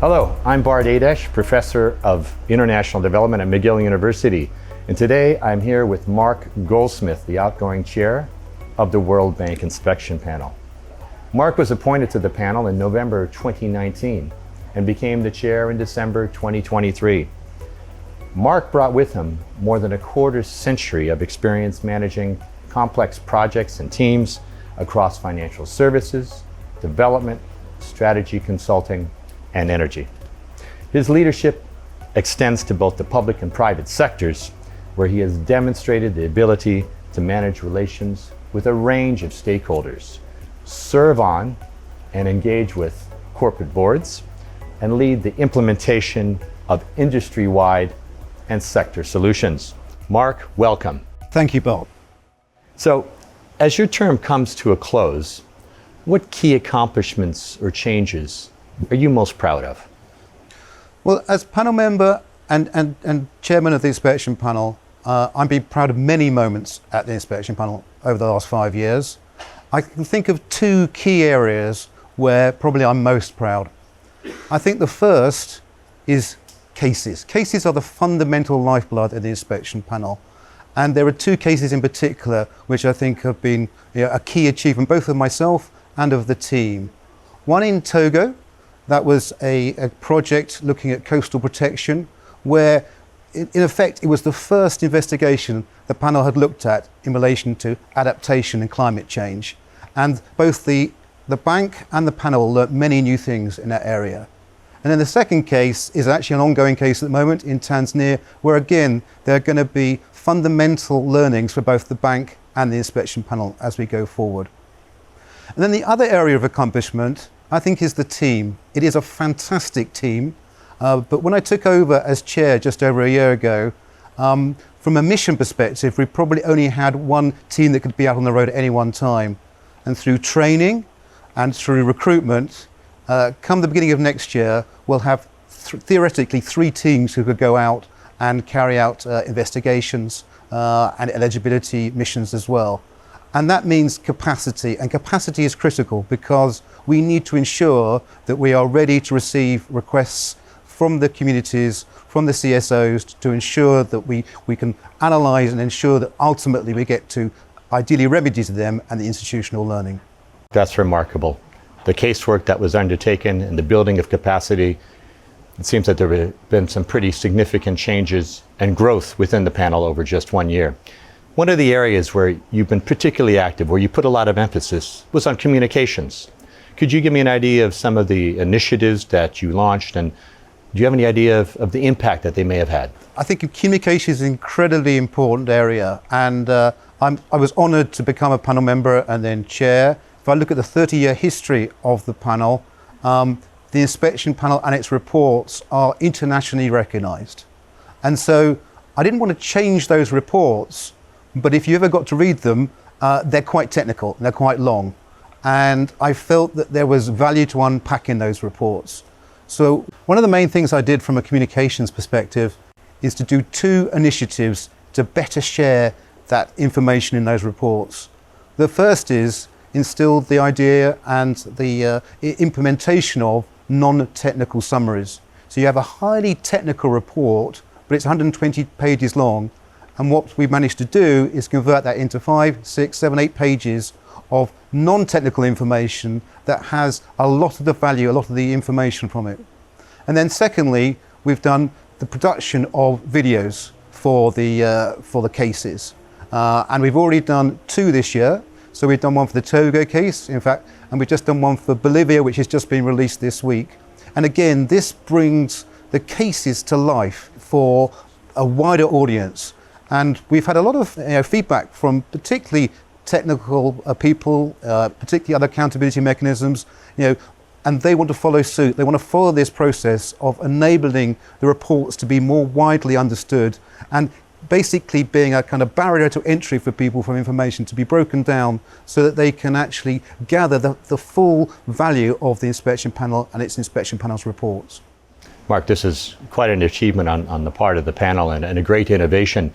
Hello, I'm Bart Adesh, Professor of International Development at McGill University. And today I'm here with Mark Goldsmith, the outgoing chair of the World Bank Inspection Panel. Mark was appointed to the panel in November 2019 and became the chair in December 2023. Mark brought with him more than a quarter century of experience managing complex projects and teams across financial services, development, strategy consulting, and energy. His leadership extends to both the public and private sectors, where he has demonstrated the ability to manage relations with a range of stakeholders, serve on and engage with corporate boards, and lead the implementation of industry-wide and sector solutions. Mark, welcome. Thank you, Bob. So, as your term comes to a close, what key accomplishments or changes are you most proud of? Well, as panel member and chairman of the inspection panel, I've been proud of many moments at the inspection panel over the last 5 years. I can think of two key areas where probably I'm most proud. I think the first is cases. Cases are the fundamental lifeblood of the inspection panel. And there are two cases in particular which I think have been a key achievement, both of myself and of the team. One in Togo, that was a project looking at coastal protection, where in effect it was the first investigation the panel had looked at in relation to adaptation and climate change. And both the bank and the panel learnt many new things in that area. And then the second case is actually an ongoing case at the moment in Tanzania, where again, there are going to be fundamental learnings for both the bank and the inspection panel as we go forward. And then the other area of accomplishment, I think, is the team. It is a fantastic team, but when I took over as chair just over a year ago, from a mission perspective, we probably only had one team that could be out on the road at any one time. And through training and through recruitment, come the beginning of next year, we'll have theoretically 3 teams who could go out and carry out investigations and eligibility missions as well. And that means capacity, and capacity is critical because we need to ensure that we are ready to receive requests from the communities, from the CSOs, to ensure that we can analyse and ensure that ultimately we get to ideally remedies them and the institutional learning. That's remarkable. The casework that was undertaken and the building of capacity, it seems that there have been some pretty significant changes and growth within the panel over just 1 year. One of the areas where you've been particularly active, where you put a lot of emphasis, was on communications. Could you give me an idea of some of the initiatives that you launched, and do you have any idea of the impact that they may have had? I think communication is an incredibly important area, and I was honoured to become a panel member and then chair. If I look at the 30-year history of the panel, the inspection panel and its reports are internationally recognised. And so I didn't want to change those reports, but if you ever got to read them, they're quite technical, they're quite long. And I felt that there was value to unpacking those reports. So one of the main things I did from a communications perspective is to do 2 initiatives to better share that information in those reports. The first is instill the idea and the implementation of non-technical summaries. So you have a highly technical report, but it's 120 pages long. And what we've managed to do is convert that into 5, 6, 7, 8 pages of non-technical information that has a lot of the value, a lot of the information from it. And then secondly, we've done the production of videos for the cases. And we've already done 2 this year. So we've done one for the Togo case, in fact, and we've just done one for Bolivia, which has just been released this week. And again, this brings the cases to life for a wider audience. And we've had a lot of feedback from particularly technical people, particularly other accountability mechanisms, and they want to follow suit. They want to follow this process of enabling the reports to be more widely understood and basically being a kind of barrier to entry for people from information to be broken down so that they can actually gather the full value of the inspection panel and its inspection panel's reports. Mark, this is quite an achievement on the part of the panel and a great innovation,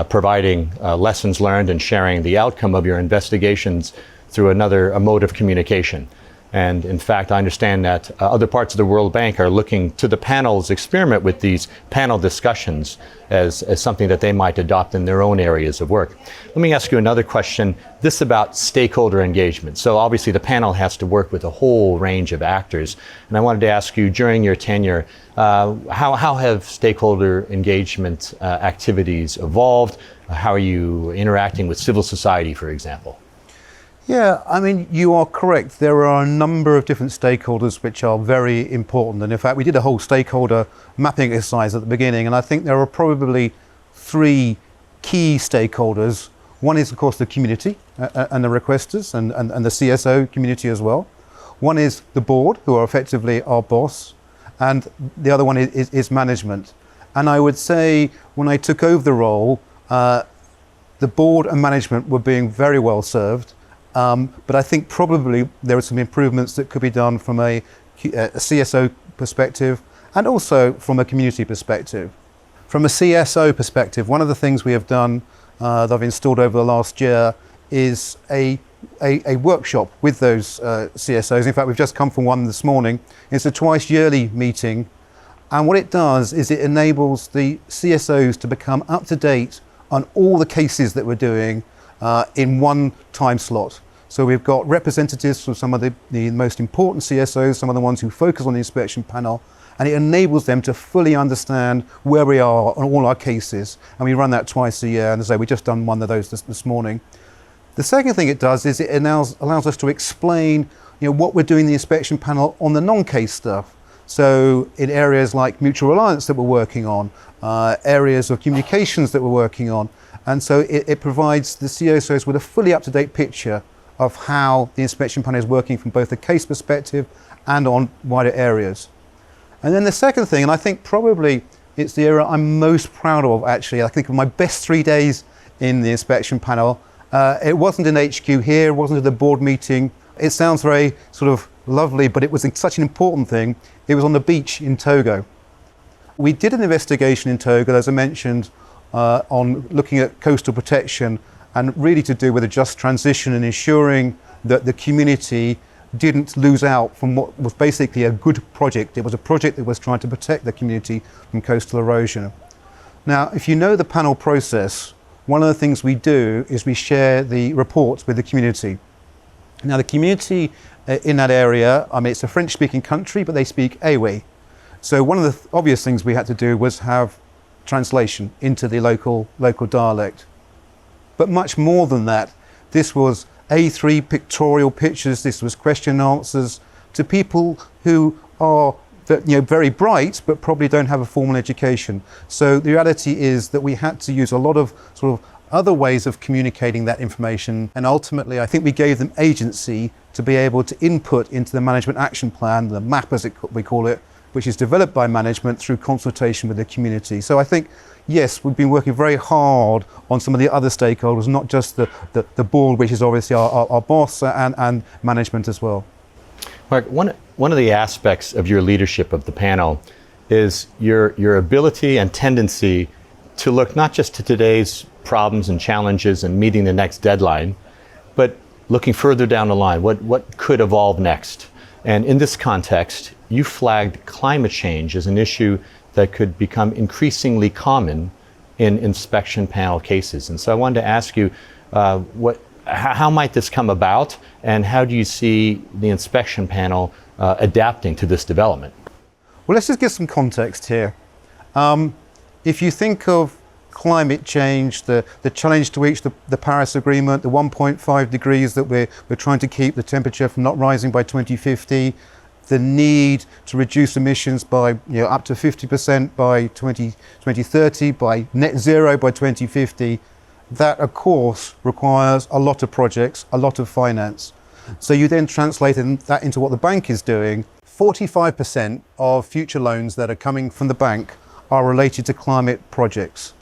providing lessons learned and sharing the outcome of your investigations through a mode of communication. And in fact, I understand that other parts of the World Bank are looking to the panel's experiment with these panel discussions as something that they might adopt in their own areas of work. Let me ask you another question, this about stakeholder engagement. So obviously the panel has to work with a whole range of actors. And I wanted to ask you, during your tenure, how have stakeholder engagement activities evolved? How are you interacting with civil society, for example? Yeah, I mean, you are correct. There are a number of different stakeholders which are very important. And in fact, we did a whole stakeholder mapping exercise at the beginning. And I think there are probably three key stakeholders. One is, of course, the community and the requesters and the CSO community as well. One is the board, who are effectively our boss. And the other one is management. And I would say when I took over the role, the board and management were being very well served. But I think probably there are some improvements that could be done from a CSO perspective and also from a community perspective. From a CSO perspective, one of the things we have done that I've installed over the last year is a workshop with those CSOs. In fact, we've just come from one this morning. It's a twice yearly meeting. And what it does is it enables the CSOs to become up to date on all the cases that we're doing in one time slot. So we've got representatives from some of the most important CSOs, some of the ones who focus on the inspection panel, and it enables them to fully understand where we are on all our cases. And we run that twice a year, and as I say, we've just done one of those this morning. The second thing it does is it allows us to explain what we're doing in the inspection panel on the non-case stuff. So in areas like mutual reliance that we're working on, areas of communications that we're working on, and so it provides the CSOs with a fully up-to-date picture of how the inspection panel is working from both a case perspective and on wider areas. And then the second thing, and I think probably it's the area I'm most proud of actually, I think of my best 3 days in the inspection panel. It wasn't in HQ here, it wasn't at the board meeting. It sounds very sort of lovely, but it was such an important thing. It was on the beach in Togo. We did an investigation in Togo, as I mentioned, on looking at coastal protection and really to do with a just transition and ensuring that the community didn't lose out from what was basically a good project. It was a project that was trying to protect the community from coastal erosion. Now, if you know the panel process, one of the things we do is we share the reports with the community. Now, the community in that area, I mean, it's a French-speaking country, but they speak Ewe. So one of the obvious things we had to do was have translation into the local dialect. But much more than that, this was A3 pictorial pictures, this was question and answers to people who are very bright but probably don't have a formal education. So the reality is that we had to use a lot of sort of other ways of communicating that information, and ultimately I think we gave them agency to be able to input into the management action plan, the MAP as we call it, which is developed by management through consultation with the community. So I think, yes, we've been working very hard on some of the other stakeholders, not just the board, which is obviously our boss, and management as well. Mark, one of the aspects of your leadership of the panel is your ability and tendency to look not just to today's problems and challenges and meeting the next deadline, but looking further down the line, what could evolve next. And in this context, you flagged climate change as an issue that could become increasingly common in inspection panel cases. And so I wanted to ask you, how might this come about, and how do you see the inspection panel adapting to this development? Well, let's just give some context here. If you think of climate change, the challenge to reach the Paris Agreement, the 1.5 degrees that we're trying to keep the temperature from not rising by 2050, the need to reduce emissions by up to 50% by 2030, by net zero by 2050, that of course requires a lot of projects, a lot of finance. So you then translate that into what the bank is doing. 45% of future loans that are coming from the bank are related to climate projects.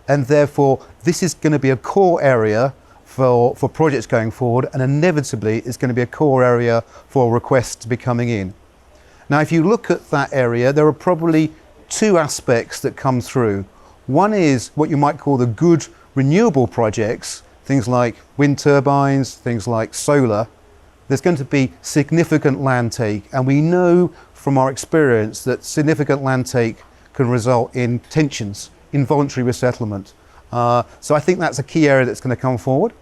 And therefore, this is going to be a core area for projects going forward, and inevitably it's going to be a core area for requests to be coming in. Now, if you look at that area, there are probably two aspects that come through. One is what you might call the good renewable projects, things like wind turbines, things like solar. there's going to be significant land take, and we know from our experience that significant land take can result in tensions, involuntary resettlement. So I think that's a key area that's going to come forward.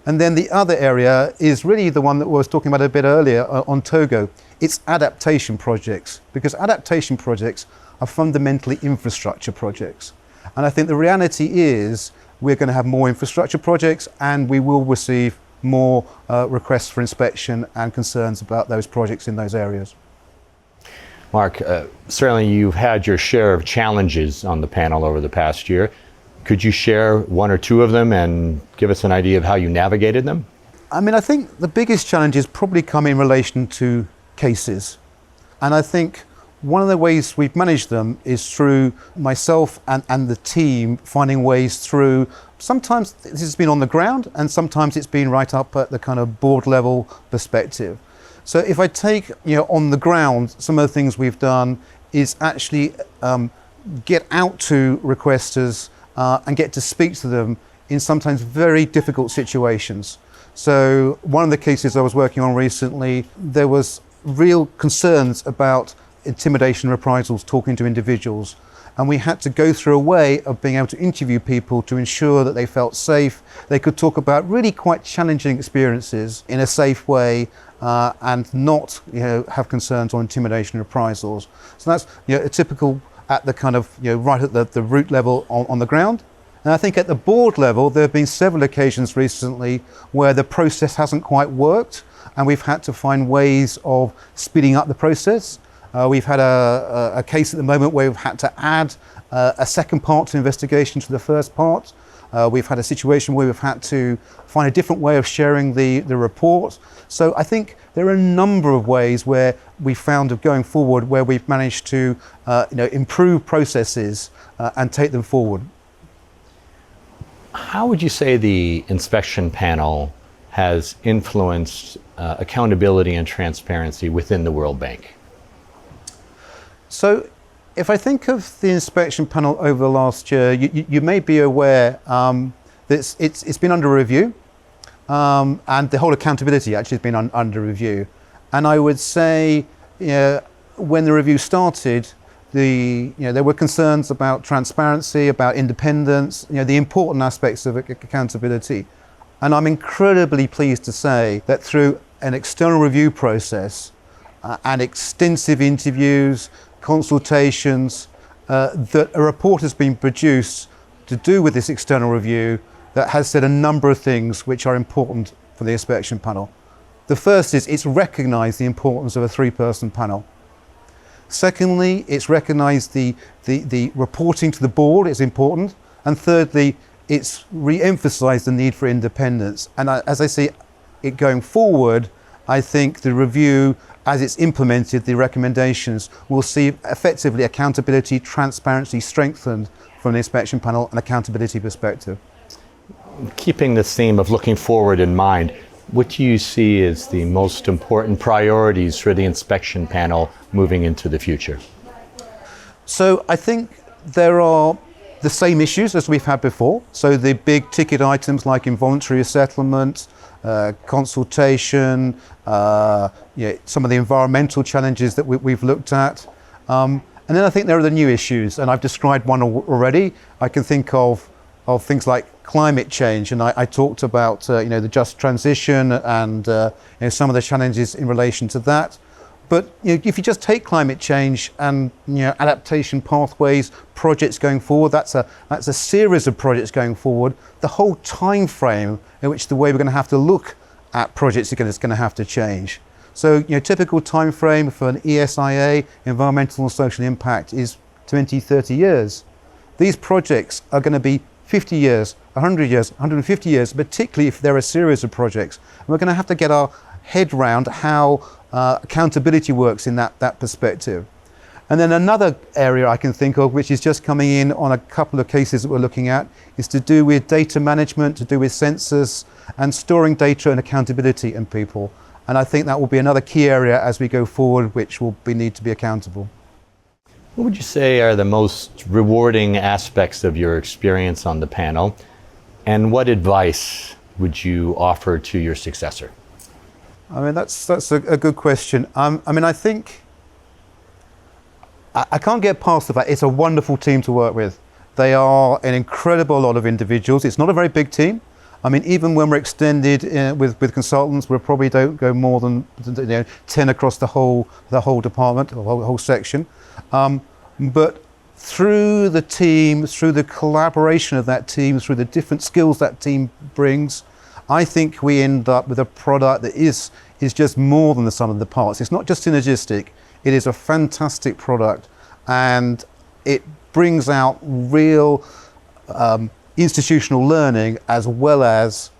And then the other area is really the one that we was talking about a bit earlier on Togo. It's adaptation projects, because adaptation projects are fundamentally infrastructure projects. And I think the reality is we're going to have more infrastructure projects, and we will receive more requests for inspection and concerns about those projects in those areas. Mark, certainly you've had your share of challenges on the panel over the past year. Could you share one or two of them and give us an idea of how you navigated them? I mean, I think the biggest challenges probably come in relation to cases. And I think one of the ways we've managed them is through myself and the team finding ways through, sometimes this has been on the ground and sometimes it's been right up at the kind of board level perspective. So if I take, on the ground, some of the things we've done is actually get out to requesters and get to speak to them in sometimes very difficult situations. So one of the cases I was working on recently, there was real concerns about intimidation reprisals, talking to individuals. And we had to go through a way of being able to interview people to ensure that they felt safe. They could talk about really quite challenging experiences in a safe way and not have concerns on intimidation reprisals. So that's a typical at the kind of, right at the root level on the ground. And I think at the board level, there have been several occasions recently where the process hasn't quite worked, and we've had to find ways of speeding up the process. We've had a case at the moment where we've had to add a second part to investigation to the first part. We've had a situation where we've had to find a different way of sharing the report. So I think there are a number of ways where we found of going forward where we've managed to improve processes and take them forward. How would you say the inspection panel has influenced accountability and transparency within the World Bank? So if I think of the inspection panel over the last year, you may be aware that it's been under review, and the whole accountability actually has been under review. And I would say, when the review started, there were concerns about transparency, about independence, the important aspects of accountability. And I'm incredibly pleased to say that through an external review process and extensive interviews, consultations, that a report has been produced to do with this external review that has said a number of things which are important for the inspection panel. The first is it's recognised the importance of a three-person panel. Secondly, it's recognised the reporting to the board is important. And thirdly, it's re-emphasised the need for independence. And as I see it going forward, I think the review, as it's implemented, the recommendations, will see effectively accountability, transparency strengthened from the inspection panel and accountability perspective. Keeping this theme of looking forward in mind, what do you see as the most important priorities for the inspection panel moving into the future? So I think there are the same issues as we've had before. So the big ticket items like involuntary resettlement, consultation, some of the environmental challenges that we've looked at. And then I think there are the new issues, and I've described one already. I can think of things like climate change, and I talked about the just transition and some of the challenges in relation to that. But if you just take climate change and adaptation pathways, projects going forward, that's a series of projects going forward. The whole time frame in which the way we're going to have to look at projects is going to have to change. So typical time frame for an ESIA, environmental and social impact, is 20, 30 years. These projects are going to be 50 years, 100 years, 150 years, particularly if they're a series of projects. And we're going to have to get our head round how accountability works in that perspective. And then another area I can think of, which is just coming in on a couple of cases that we're looking at, is to do with data management, to do with census and storing data and accountability in people. And I think that will be another key area as we go forward, which will need to be accountable. What would you say are the most rewarding aspects of your experience on the panel, and what advice would you offer to your successor? I mean, that's a good question. I mean, I think I can't get past the fact it's a wonderful team to work with. They are an incredible lot of individuals. It's not a very big team. I mean, even when we're extended with consultants, we probably don't go more than 10 across the whole department or whole section. But through the team, through the collaboration of that team, through the different skills that team brings, I think we end up with a product that is just more than the sum of the parts. It's not just synergistic. It is a fantastic product, and it brings out real institutional learning as well as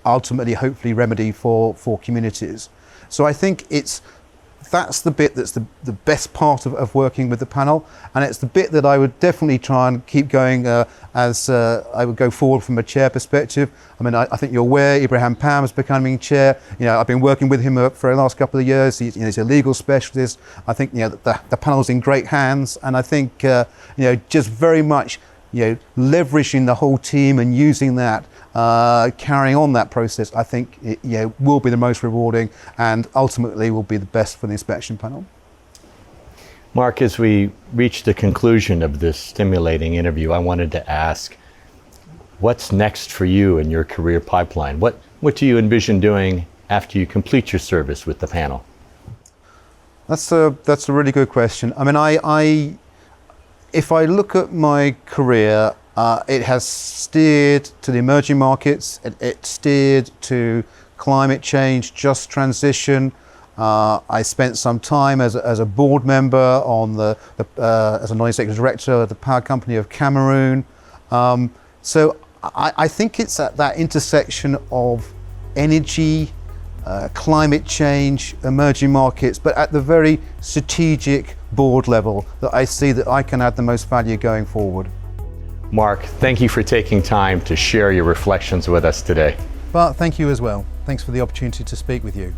ultimately, hopefully, remedy for communities. So I think that's the bit that's the best part of working with the panel, and it's the bit that I would definitely try and keep going as I would go forward from a chair perspective. I mean, I think you're aware Ibrahim Pam is becoming chair. I've been working with him for the last couple of years. He's a legal specialist. I think the panel's in great hands, and I think just very much leveraging the whole team and using that, carrying on that process, I think will be the most rewarding and ultimately will be the best for the inspection panel. Mark, as we reach the conclusion of this stimulating interview, I wanted to ask, what's next for you in your career pipeline? What do you envision doing after you complete your service with the panel? That's a really good question. I mean, if I look at my career, it has steered to the emerging markets. It steered to climate change, just transition. I spent some time as a board member on as a non-executive director of the power company of Cameroon. So I think it's at that intersection of energy, climate change, emerging markets, but at the very strategic board level that I see that I can add the most value going forward. Mark, thank you for taking time to share your reflections with us today. But thank you as well. Thanks for the opportunity to speak with you.